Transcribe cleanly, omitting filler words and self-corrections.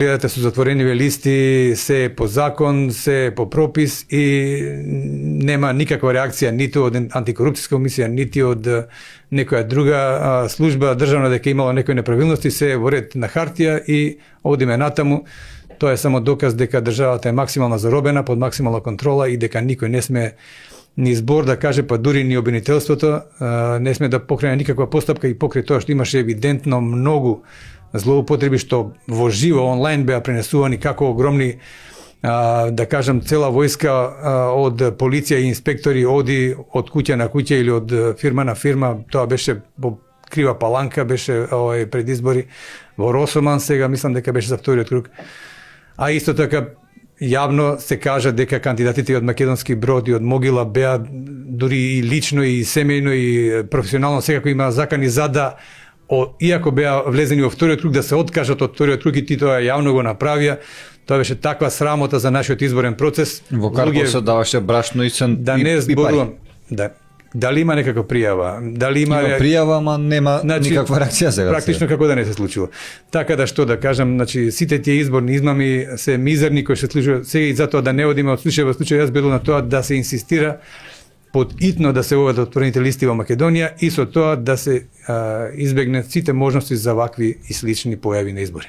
Гледате со затворениве листи, се по закон, се по пропис и нема никаква реакција ниту од антикорупцијска комисија, нити од некоја друга служба државна дека имало некои неправилности, се во ред на хартија и одиме натаму. Тоа е само доказ дека државата е максимално заробена, под максимална контрола и дека никој не сме ни збор да каже, па дури ни обвинителството не сме да покрене никаква постапка и покрај тоа што имаше евидентно многу злоупотреби што во живо онлайн беа пренесувани како огромни, да кажам, цела војска од полиција и инспектори оди од куќа на куќа или од фирма на фирма. Тоа беше во крива паланка, беше пред избори во Росоман, сега мислам дека беше за вториот круг. А исто така јавно се кажа дека кандидатите од Македонски брод и од Могила беа дури и лично и семејно и професионално секако има закани за да иако беа влезени во вториот круг да се откажат од вториот круг и ти тоа јавно го направија. Тоа беше таква срамота за нашиот изборен процес. Во Карпов се даваше брашно и сен да не зборувам. Да. Дали има некаква пријава? Дали има пријава, ама нема никаква реакција сега. Практично како да не се случува. Така да што да кажам, значи сите тие изборни измами се мизерни кои се случуваат сега и затоа да не одиме од случај во случај, јас бидов на тоа да се инсистира подитно да се уведат отворените листи во Македонија и со тоа да се избегнат сите можности за вакви и слични појави на избори.